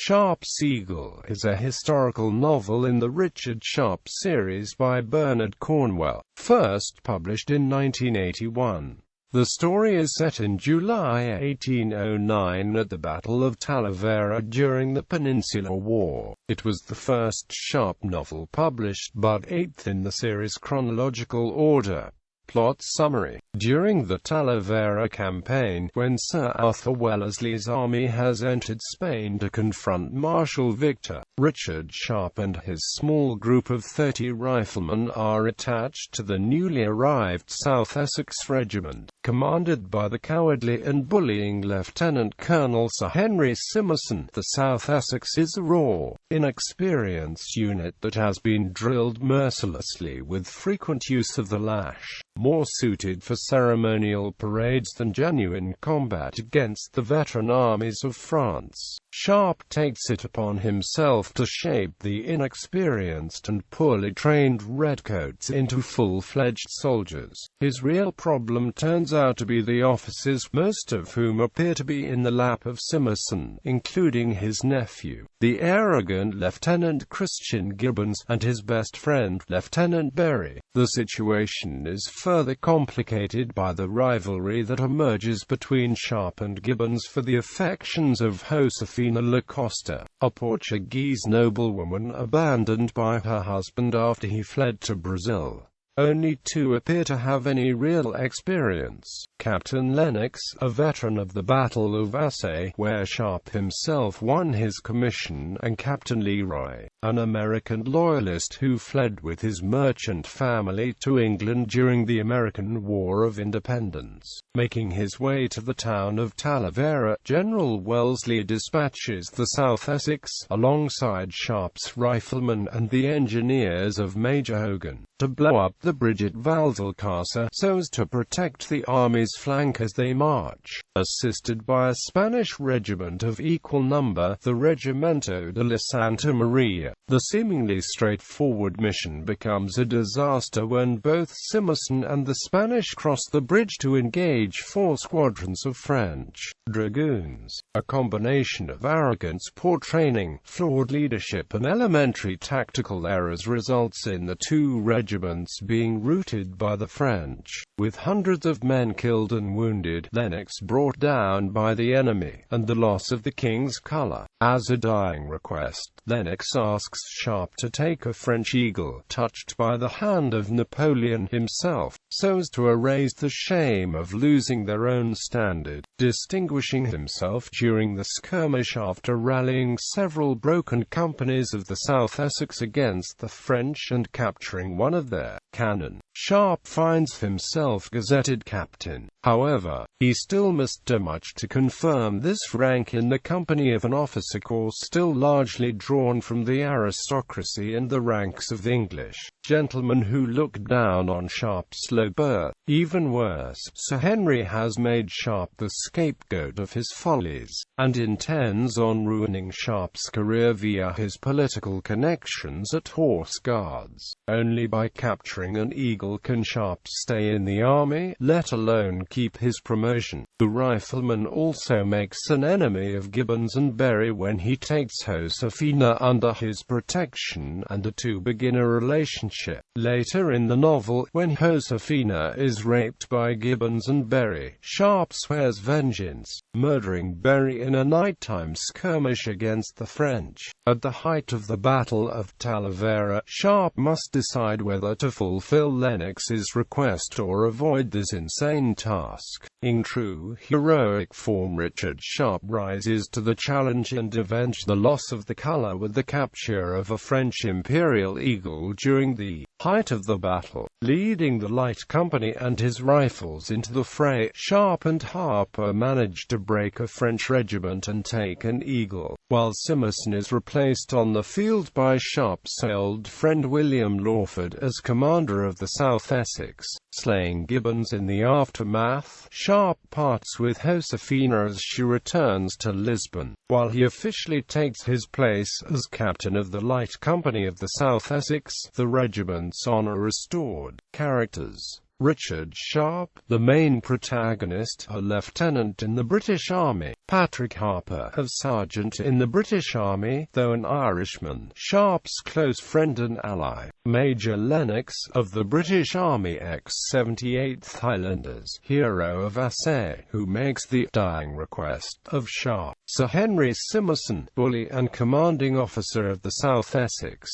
Sharpe's Eagle is a historical novel in the Richard Sharpe series by Bernard Cornwell, first published in 1981. The story is set in July 1809 at the Battle of Talavera during the Peninsular War. It was the first Sharpe novel published, but eighth in the series' chronological order. Plot summary. During the Talavera campaign, when Sir Arthur Wellesley's army has entered Spain to confront Marshal Victor, Richard Sharpe and his small group of 30 riflemen are attached to the newly arrived South Essex regiment, commanded by the cowardly and bullying Lieutenant Colonel Sir Henry Simmerson. The South Essex is a raw, inexperienced unit that has been drilled mercilessly with frequent use of the lash, more suited for ceremonial parades than genuine combat against the veteran armies of France. Sharpe takes it upon himself to shape the inexperienced and poorly trained redcoats into full-fledged soldiers. His real problem turns out to be the officers, most of whom appear to be in the lap of Simmerson, including his nephew, the arrogant Lieutenant Christian Gibbons, and his best friend, Lieutenant Berry. The situation is further complicated by the rivalry that emerges between Sharpe and Gibbons for the affections of Josefina La Costa, a Portuguese noblewoman abandoned by her husband after he fled to Brazil. Only two appear to have any real experience: Captain Lennox, a veteran of the Battle of Talavera, where Sharpe himself won his commission, and Captain Leroy, an American loyalist who fled with his merchant family to England during the American War of Independence. Making his way to the town of Talavera, General Wellesley dispatches the South Essex, alongside Sharpe's riflemen and the engineers of Major Hogan, to blow up the bridge at Valdelcasa, so as to protect the army's flank as they march. Assisted by a Spanish regiment of equal number, the Regimiento de la Santa Maria, the seemingly straightforward mission becomes a disaster when both Simmerson and the Spanish cross the bridge to engage 4 squadrons of French dragoons. A combination of arrogance, poor training, flawed leadership and elementary tactical errors results in the 2 regiments being routed by the French, with hundreds of men killed and wounded, Lennox brought down by the enemy, and the loss of the king's colour. As a dying request, Lennox asks Sharpe to take a French eagle, touched by the hand of Napoleon himself, so as to erase the shame of losing their own standard. Distinguishing himself during the skirmish after rallying several broken companies of the South Essex against the French and capturing one of their cannon, Sharpe finds himself gazetted captain. However, he still must do much to confirm this rank in the company of an officer corps still largely drawn from the aristocracy and the ranks of English gentlemen who look down on Sharpe's low birth. Even worse, Sir Henry has made Sharpe the scapegoat of his follies, and intends on ruining Sharpe's career via his political connections at Horse Guards. Only by capturing an eagle can Sharpe stay in the army, let alone keep his promotion. The rifleman also makes an enemy of Gibbons and Berry when he takes Josefina under his protection, and the 2 begin a relationship. Later in the novel, when Josefina is raped by Gibbons and Berry, Sharpe swears vengeance, murdering Berry in a nighttime skirmish against the French. At the height of the Battle of Talavera, Sharpe must decide whether to fulfill Lennox's request or avoid this insane task. In true heroic form, Richard Sharpe rises to the challenge and avenges the loss of the colour with the capture of a French Imperial Eagle during the height of the battle. Leading the light company and his rifles into the fray, Sharpe and Harper manage to break a French regiment and take an eagle, while Simmerson is replaced on the field by Sharpe's old friend William Lawford as commander of the South Essex. Slaying Gibbons in the aftermath, Sharpe parts with Josefina as she returns to Lisbon, while he officially takes his place as captain of the light company of the South Essex, the regiment's honour restored. Characters: Richard Sharpe, the main protagonist, a lieutenant in the British Army. Patrick Harper, a sergeant in the British Army, though an Irishman. Sharpe's close friend and ally. Major Lennox, of the British Army ex-78th Highlanders, hero of Assay, who makes the dying request of Sharpe. Sir Henry Simmerson, bully and commanding officer of the South Essex.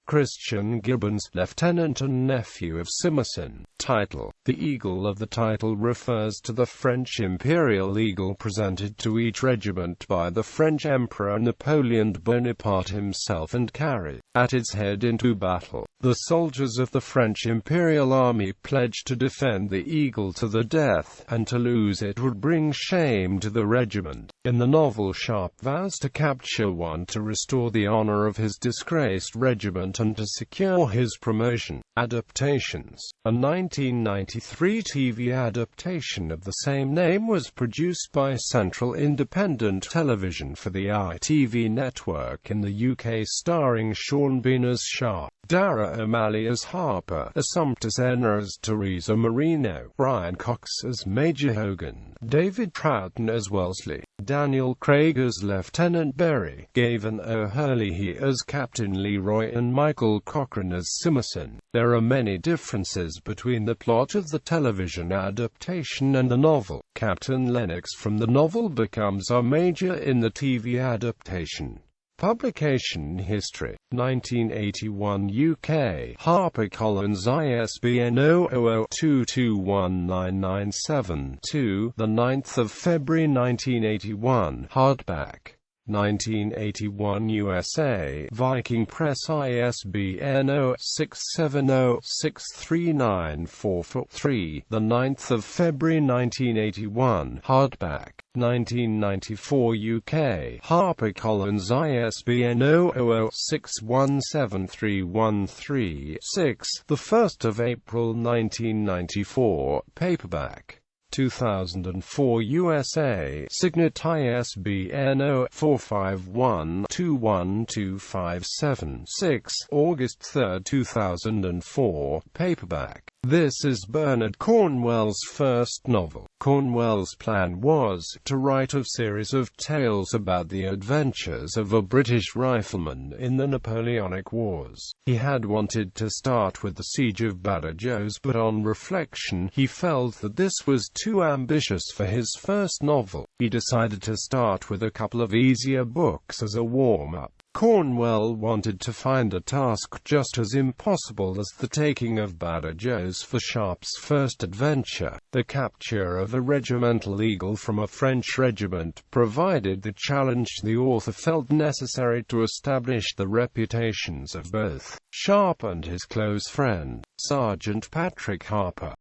Christian Gibbons, lieutenant and nephew of Simmerson. Title: The Eagle of the title refers to the French imperial eagle presented to each regiment by the French Emperor Napoleon Bonaparte himself and carried at its head into battle. The soldiers of the French Imperial Army pledged to defend the eagle to the death, and to lose it would bring shame to the regiment. In the novel, Sharpe vows to capture one to restore the honor of his disgraced regiment and to secure his promotion. Adaptations. A 1993 TV adaptation of the same name was produced by Central Independent Television for the ITV network in the UK, starring Sean Bean as Sharpe, Dara O'Malley as Harper, Assumpta Senna as Teresa Marino, Brian Cox as Major Hogan, David Troughton as Wellesley, Daniel Craig as Lieutenant Berry, Gavin O'Hurley as Captain Leroy, and Michael Cochrane as Simmerson. There are many differences between the plot of the television adaptation and the novel. Captain Lennox from the novel becomes a major in the TV adaptation. Publication history. 1981 UK. HarperCollins, ISBN 0002219972, 9th of February 1981. Hardback. 1981 USA. Viking Press, ISBN 0670639443, 9th of February 1981. Hardback. 1994 UK. HarperCollins, ISBN 00617313-6, 1st of April 1994. Paperback. 2004 USA. Signet ISBN 0451212576, August 3, 2004. Paperback. This is Bernard Cornwell's first novel. Cornwell's plan was to write a series of tales about the adventures of a British rifleman in the Napoleonic Wars. He had wanted to start with the Siege of Badajoz, but on reflection, he felt that this was too ambitious for his first novel. He decided to start with a couple of easier books as a warm-up. Cornwell wanted to find a task just as impossible as the taking of Badajoz for Sharpe's first adventure. The capture of a regimental eagle from a French regiment provided the challenge the author felt necessary to establish the reputations of both Sharpe and his close friend, Sergeant Patrick Harper.